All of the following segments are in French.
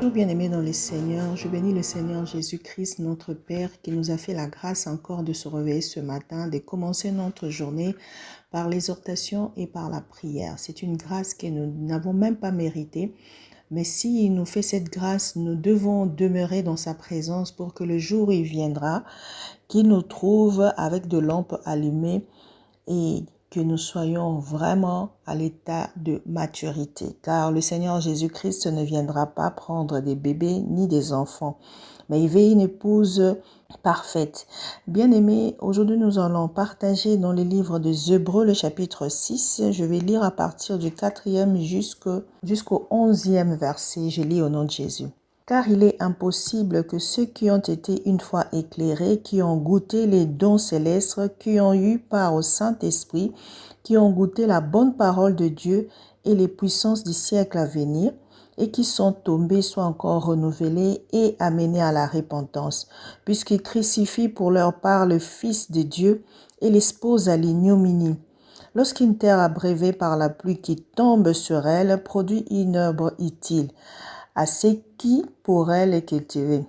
Bonjour bien-aimés dans le Seigneur, je bénis le Seigneur Jésus-Christ, notre Père, qui nous a fait la grâce encore de se réveiller ce matin, de commencer notre journée par l'exhortation et par la prière. C'est une grâce que nous n'avons même pas méritée, mais s'il nous fait cette grâce, nous devons demeurer dans sa présence pour que le jour où il viendra, qu'il nous trouve avec de lampes allumées et que nous soyons vraiment à l'état de maturité. Car le Seigneur Jésus-Christ ne viendra pas prendre des bébés ni des enfants, mais il veut une épouse parfaite. Bien-aimés, aujourd'hui nous allons partager dans le livre des Hébreux, le chapitre 6. Je vais lire à partir du 4e jusqu'au 11e verset. Je lis au nom de Jésus. Car il est impossible que ceux qui ont été une fois éclairés, qui ont goûté les dons célestes, qui ont eu part au Saint-Esprit, qui ont goûté la bonne parole de Dieu et les puissances du siècle à venir, et qui sont tombés soient encore renouvelés et amenés à la repentance, puisqu'ils crucifient pour leur part le Fils de Dieu et l'exposent à l'ignominie. Lorsqu'une terre abreuvée par la pluie qui tombe sur elle produit une œuvre utile à ce qui pour elle est cultivé,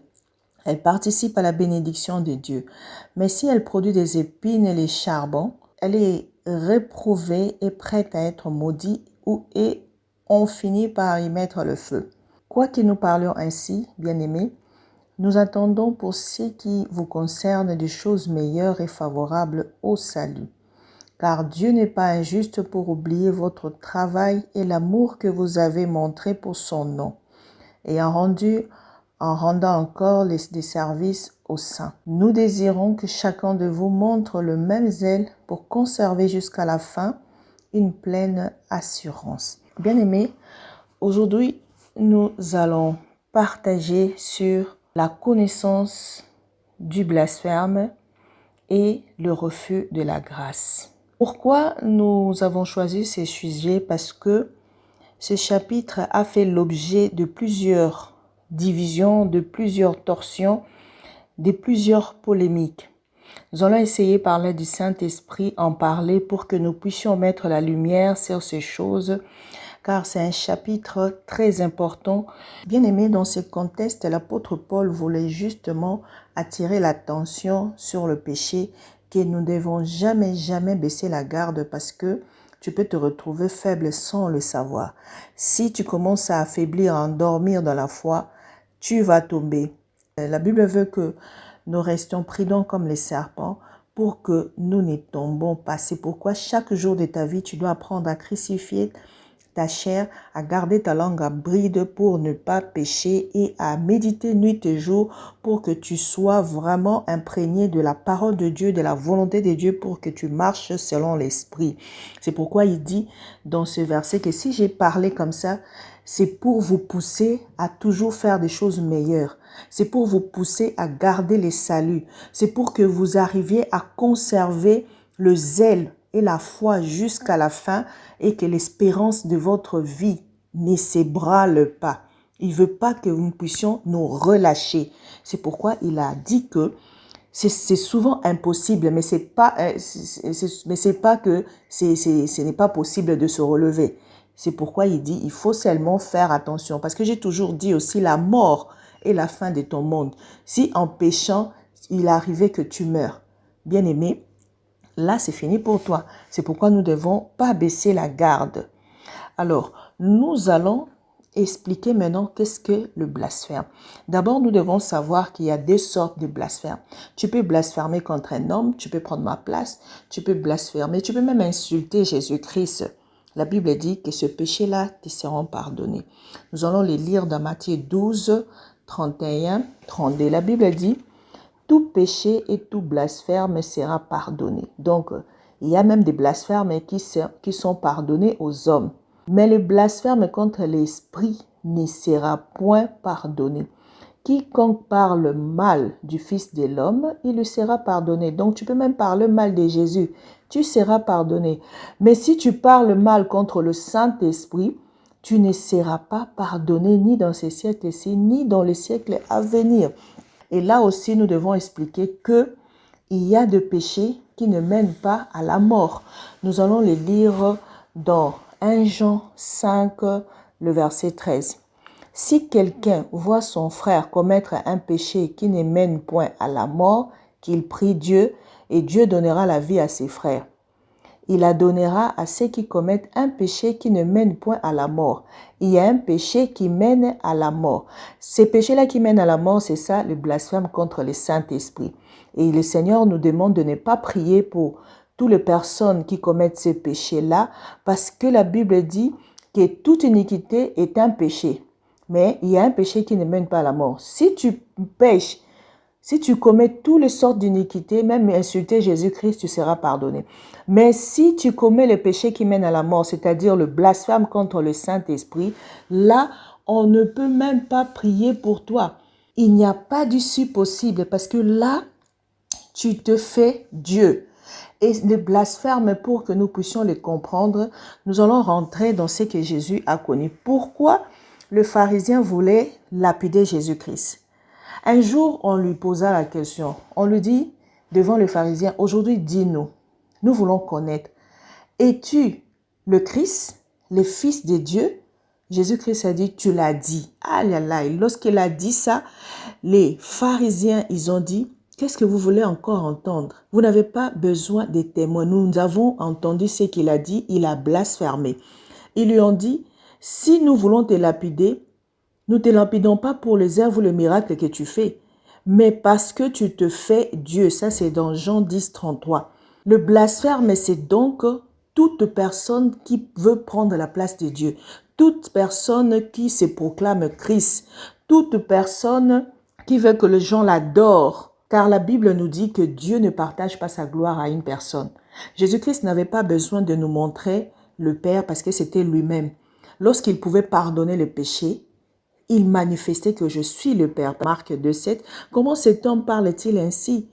elle participe à la bénédiction de Dieu. Mais si elle produit des épines et les charbons, elle est réprouvée et prête à être maudite et on finit par y mettre le feu. Quoique nous parlions ainsi, bien-aimés, nous attendons pour ce qui vous concerne des choses meilleures et favorables au salut. Car Dieu n'est pas injuste pour oublier votre travail et l'amour que vous avez montré pour son nom, et en rendant encore des services aux saints. Nous désirons que chacun de vous montre le même zèle pour conserver jusqu'à la fin une pleine assurance. Bien-aimés, aujourd'hui, nous allons partager sur la connaissance du blasphème et le refus de la grâce. Pourquoi nous avons choisi ces sujets? Parce que ce chapitre a fait l'objet de plusieurs divisions, de plusieurs torsions, de plusieurs polémiques. Nous allons essayer par l'aide du Saint-Esprit en parler pour que nous puissions mettre la lumière sur ces choses, car c'est un chapitre très important. Bien aimé, dans ce contexte, l'apôtre Paul voulait justement attirer l'attention sur le péché, que nous ne devons jamais baisser la garde parce que tu peux te retrouver faible sans le savoir. Si tu commences à affaiblir, à endormir dans la foi, tu vas tomber. La Bible veut que nous restions prudents comme les serpents pour que nous ne tombons pas. C'est pourquoi chaque jour de ta vie, tu dois apprendre à crucifier ta chair, à garder ta langue à bride pour ne pas pécher et à méditer nuit et jour pour que tu sois vraiment imprégné de la parole de Dieu, de la volonté de Dieu pour que tu marches selon l'esprit. C'est pourquoi il dit dans ce verset que si j'ai parlé comme ça, c'est pour vous pousser à toujours faire des choses meilleures. C'est pour vous pousser à garder les saluts. C'est pour que vous arriviez à conserver le zèle et la foi jusqu'à la fin et que l'espérance de votre vie ne s'ébranle pas. Il ne veut pas que nous puissions nous relâcher. C'est pourquoi il a dit que c'est souvent impossible, mais ce n'est pas possible de se relever. C'est pourquoi il dit il faut seulement faire attention. Parce que j'ai toujours dit aussi la mort est la fin de ton monde. Si en péchant, il arrivait que tu meurs, bien aimé, là, c'est fini pour toi. C'est pourquoi nous ne devons pas baisser la garde. Alors, nous allons expliquer maintenant qu'est-ce que le blasphème. D'abord, nous devons savoir qu'il y a deux sortes de blasphème. Tu peux blasphémer contre un homme, tu peux prendre ma place, tu peux blasphémer, tu peux même insulter Jésus-Christ. La Bible dit que ce péché-là te sera pardonné. Nous allons les lire dans Matthieu 12, 31, 32. La Bible dit tout péché et tout blasphème sera pardonné. Donc, il y a même des blasphèmes qui sont pardonnés aux hommes. Mais le blasphème contre l'esprit ne sera point pardonné. Quiconque parle mal du Fils de l'homme, il lui sera pardonné. Donc, tu peux même parler mal de Jésus. Tu seras pardonné. Mais si tu parles mal contre le Saint-Esprit, tu ne seras pas pardonné ni dans ce siècle-ci, ni dans les siècles à venir. Et là aussi, nous devons expliquer qu'il y a des péchés qui ne mènent pas à la mort. Nous allons les lire dans 1 Jean 5, le verset 13. Si quelqu'un voit son frère commettre un péché qui ne mène point à la mort, qu'il prie Dieu, et Dieu donnera la vie à ses frères. Il la donnera à ceux qui commettent un péché qui ne mène point à la mort. Il y a un péché qui mène à la mort. Ces péchés-là qui mènent à la mort, c'est ça, le blasphème contre le Saint-Esprit. Et le Seigneur nous demande de ne pas prier pour toutes les personnes qui commettent ces péchés-là, parce que la Bible dit que toute iniquité est un péché. Mais il y a un péché qui ne mène pas à la mort. Si tu pêches, si tu commets toutes les sortes d'iniquités, même insulter Jésus-Christ, tu seras pardonné. Mais si tu commets les péchés qui mènent à la mort, c'est-à-dire le blasphème contre le Saint-Esprit, là, on ne peut même pas prier pour toi. Il n'y a pas d'issue possible parce que là, tu te fais Dieu. Et le blasphème, pour que nous puissions le comprendre, nous allons rentrer dans ce que Jésus a connu. Pourquoi le pharisien voulait lapider Jésus-Christ? Un jour, on lui posa la question. On lui dit, devant le pharisien, aujourd'hui, dis-nous, nous voulons connaître. Es-tu le Christ, le Fils de Dieu? Jésus-Christ a dit, tu l'as dit. Ah là là, et lorsqu'il a dit ça, les pharisiens, ils ont dit, qu'est-ce que vous voulez encore entendre? Vous n'avez pas besoin de témoins. Nous avons entendu ce qu'il a dit, il a blasphémé. Ils lui ont dit, si nous voulons te lapider, nous ne te lapidons pas pour les œuvres ou les miracles que tu fais, mais parce que tu te fais Dieu. Ça, c'est dans Jean 10, 33. Le blasphème, c'est donc toute personne qui veut prendre la place de Dieu. Toute personne qui se proclame Christ. Toute personne qui veut que les gens l'adorent. Car la Bible nous dit que Dieu ne partage pas sa gloire à une personne. Jésus-Christ n'avait pas besoin de nous montrer le Père parce que c'était lui-même. Lorsqu'il pouvait pardonner les péchés, il manifestait que je suis le Père. Marc 2,7. Comment cet homme parle-t-il ainsi?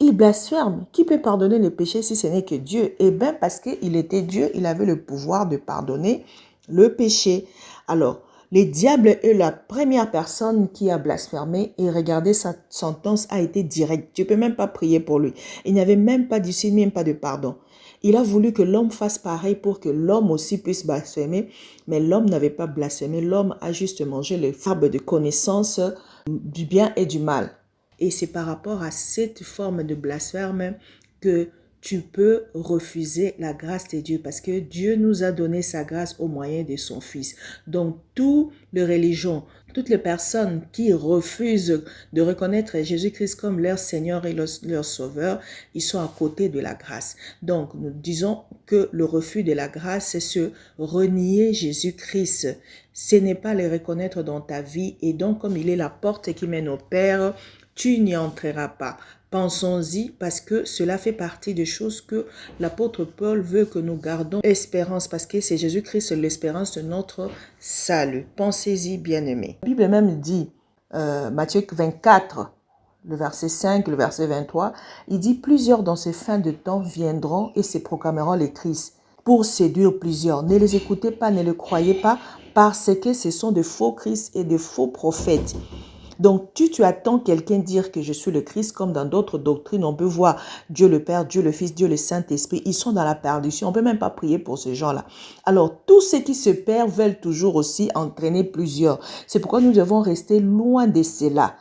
Il blasphème. Qui peut pardonner les péchés si ce n'est que Dieu? Eh bien, parce qu'il était Dieu, il avait le pouvoir de pardonner le péché. Alors, le diable est la première personne qui a blasphémé et regardez, sa sentence a été directe. Tu ne peux même pas prier pour lui. Il n'y avait même pas d'issue, même pas de pardon. Il a voulu que l'homme fasse pareil pour que l'homme aussi puisse blasphémer, mais l'homme n'avait pas blasphémé. L'homme a juste mangé les farbes de connaissance du bien et du mal. Et c'est par rapport à cette forme de blasphème que tu peux refuser la grâce de Dieu parce que Dieu nous a donné sa grâce au moyen de son Fils. Donc, toutes les religions, toutes les personnes qui refusent de reconnaître Jésus-Christ comme leur Seigneur et leur Sauveur, ils sont à côté de la grâce. Donc, nous disons que le refus de la grâce, c'est se renier Jésus-Christ. Ce n'est pas le reconnaître dans ta vie et donc, comme il est la porte qui mène au Père, tu n'y entreras pas. Pensons-y parce que cela fait partie des choses que l'apôtre Paul veut que nous gardons espérance parce que c'est Jésus-Christ l'espérance de notre salut. Pensez-y, bien-aimés. La Bible même dit, Matthieu 24, le verset 5, le verset 23, il dit « Plusieurs dans ces fins de temps viendront et se proclameront les Christ pour séduire plusieurs. Ne les écoutez pas, ne les croyez pas parce que ce sont de faux Christ et de faux prophètes. » Donc, tu attends quelqu'un dire que je suis le Christ, comme dans d'autres doctrines, on peut voir Dieu le Père, Dieu le Fils, Dieu le Saint-Esprit. Ils sont dans la perdition. On ne peut même pas prier pour ces gens-là. Alors, tous ceux qui se perdent veulent toujours aussi entraîner plusieurs. C'est pourquoi nous devons rester loin de cela.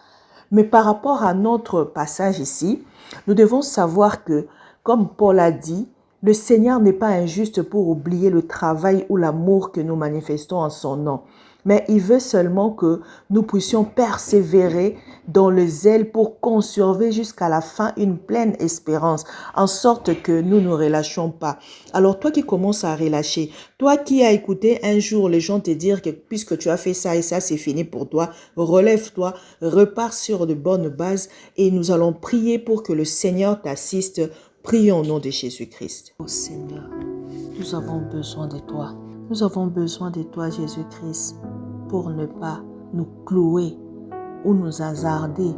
Mais par rapport à notre passage ici, nous devons savoir que, comme Paul a dit, le Seigneur n'est pas injuste pour oublier le travail ou l'amour que nous manifestons en son nom. Mais il veut seulement que nous puissions persévérer dans le zèle pour conserver jusqu'à la fin une pleine espérance, en sorte que nous ne relâchons pas. Alors toi qui commences à relâcher, toi qui as écouté un jour les gens te dire que puisque tu as fait ça et ça, c'est fini pour toi, relève-toi, repars sur de bonnes bases et nous allons prier pour que le Seigneur t'assiste. Prions au nom de Jésus-Christ. Oh Seigneur, nous avons besoin de toi. Nous avons besoin de toi, Jésus-Christ, pour ne pas nous clouer ou nous hasarder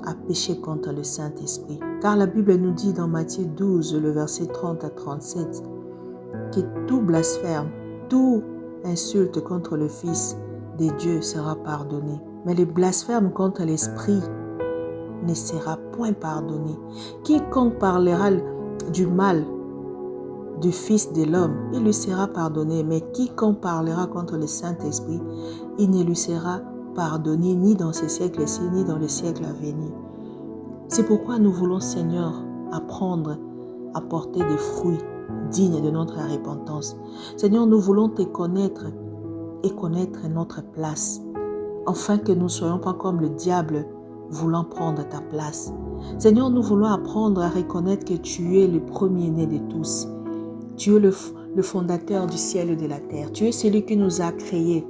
à pécher contre le Saint-Esprit. Car la Bible nous dit dans Matthieu 12, le verset 30 à 37, que tout blasphème, tout insulte contre le Fils de Dieu sera pardonné. Mais le blasphème contre l'Esprit ne sera point pardonné. Quiconque parlera du mal du Fils de l'homme, il lui sera pardonné. Mais quiconque parlera contre le Saint-Esprit, il ne lui sera pardonner ni dans ces siècles-ci, ni dans les siècles à venir. C'est pourquoi nous voulons, Seigneur, apprendre à porter des fruits dignes de notre repentance. Seigneur, nous voulons te connaître et connaître notre place, afin que nous ne soyons pas comme le diable voulant prendre ta place. Seigneur, nous voulons apprendre à reconnaître que tu es le premier-né de tous. Tu es le fondateur du ciel et de la terre. Tu es celui qui nous a créés.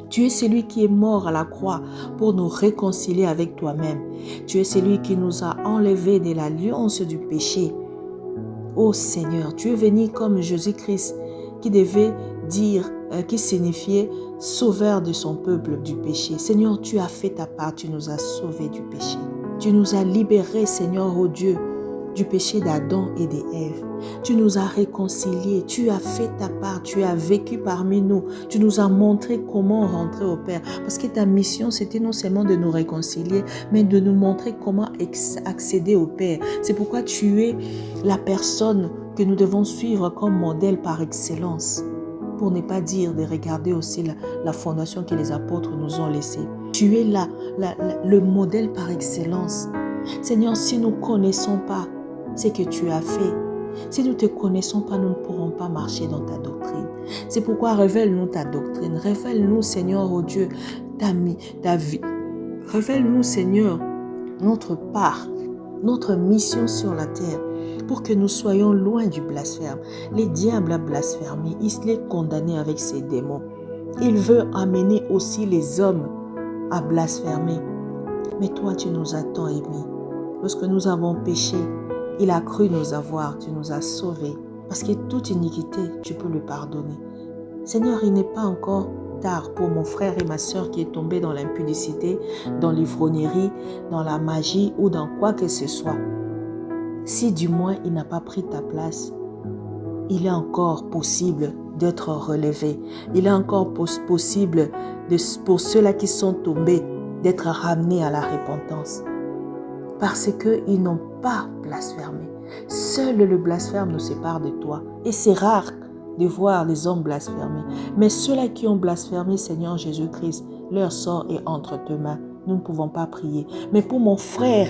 Tu es celui qui est mort à la croix pour nous réconcilier avec toi-même. Tu es celui qui nous a enlevés de l'alliance du péché. Ô Seigneur, tu es venu comme Jésus-Christ qui devait dire, qui signifiait sauveur de son peuple du péché. Seigneur, tu as fait ta part, tu nous as sauvés du péché. Tu nous as libérés, Seigneur, ô Dieu, du péché d'Adam et d'Ève. Tu nous as réconciliés, tu as fait ta part, tu as vécu parmi nous. Tu nous as montré comment rentrer au Père. Parce que ta mission, c'était non seulement de nous réconcilier, mais de nous montrer comment accéder au Père. C'est pourquoi tu es la personne que nous devons suivre comme modèle par excellence. Pour ne pas dire de regarder aussi la fondation que les apôtres nous ont laissée. Tu es le modèle par excellence. Seigneur, si nous ne connaissons pas ce que tu as fait, si nous ne te connaissons pas, nous ne pourrons pas marcher dans ta doctrine. C'est pourquoi révèle-nous ta doctrine. Révèle-nous, Seigneur, ô Dieu, ta vie. Révèle-nous, Seigneur, notre part, notre mission sur la terre, pour que nous soyons loin du blasphème. Les diables a blasphémé, il est condamné avec ses démons. Il veut amener aussi les hommes à blasphémer. Mais toi, tu nous as tant aimés. Lorsque nous avons péché, il a cru nous avoir, tu nous as sauvés. Parce que toute iniquité, tu peux le pardonner. Seigneur, il n'est pas encore tard pour mon frère et ma soeur qui est tombé dans l'impudicité, dans l'ivrognerie, dans la magie ou dans quoi que ce soit. Si du moins il n'a pas pris ta place, il est encore possible d'être relevé. Il est encore possible pour ceux-là qui sont tombés d'être ramenés à la repentance. Parce qu'ils n'ont pas blasphémé. Seul le blasphème nous sépare de toi. Et c'est rare de voir les hommes blasphémer. Mais ceux-là qui ont blasphémé, Seigneur Jésus-Christ, leur sort est entre tes mains. Nous ne pouvons pas prier. Mais pour mon frère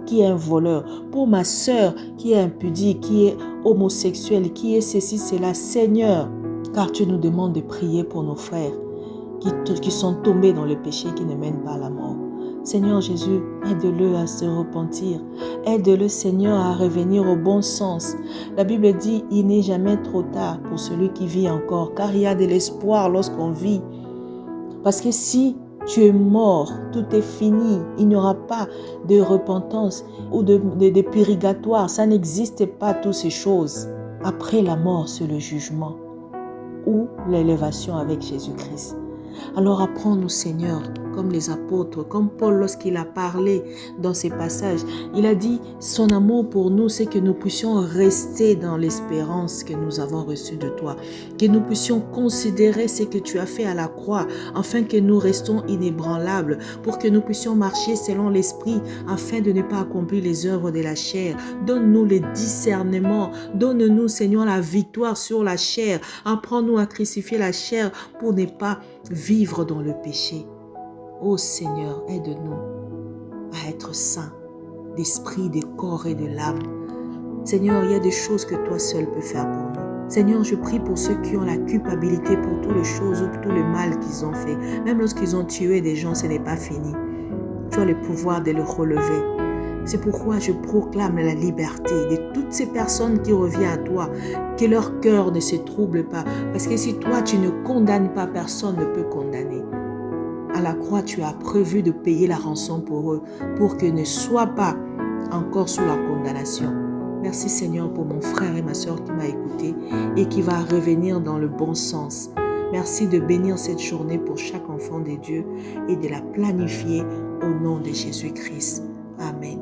qui est un voleur, pour ma sœur qui est impudique, qui est homosexuelle, qui est ceci, cela, Seigneur, car tu nous demandes de prier pour nos frères qui sont tombés dans le péché qui ne mène pas à la mort. Seigneur Jésus, aide-le à se repentir. Aide-le, Seigneur, à revenir au bon sens. La Bible dit, il n'est jamais trop tard pour celui qui vit encore, car il y a de l'espoir lorsqu'on vit. Parce que si tu es mort, tout est fini, il n'y aura pas de repentance ou de purgatoire. Ça n'existe pas, toutes ces choses. Après la mort, c'est le jugement ou l'élévation avec Jésus-Christ. Alors apprends-nous, Seigneur, comme les apôtres, comme Paul lorsqu'il a parlé dans ces passages. Il a dit, son amour pour nous, c'est que nous puissions rester dans l'espérance que nous avons reçue de toi. Que nous puissions considérer ce que tu as fait à la croix, afin que nous restons inébranlables, pour que nous puissions marcher selon l'esprit, afin de ne pas accomplir les œuvres de la chair. Donne-nous le discernement. Donne-nous, Seigneur, la victoire sur la chair. Apprends-nous à crucifier la chair pour ne pas vivre dans le péché. Ô Seigneur, aide-nous à être saints d'esprit, de corps et de l'âme. Seigneur, il y a des choses que toi seul peux faire pour nous. Seigneur, je prie pour ceux qui ont la culpabilité pour toutes les choses ou tout le mal qu'ils ont fait. Même lorsqu'ils ont tué des gens, ce n'est pas fini. Tu as le pouvoir de le relever. C'est pourquoi je proclame la liberté de toutes ces personnes qui reviennent à toi, que leur cœur ne se trouble pas. Parce que si toi, tu ne condamnes pas, personne ne peut condamner. À la croix, tu as prévu de payer la rançon pour eux, pour qu'ils ne soient pas encore sous la condamnation. Merci Seigneur pour mon frère et ma soeur qui m'a écouté et qui va revenir dans le bon sens. Merci de bénir cette journée pour chaque enfant de Dieu et de la planifier au nom de Jésus-Christ. Amen.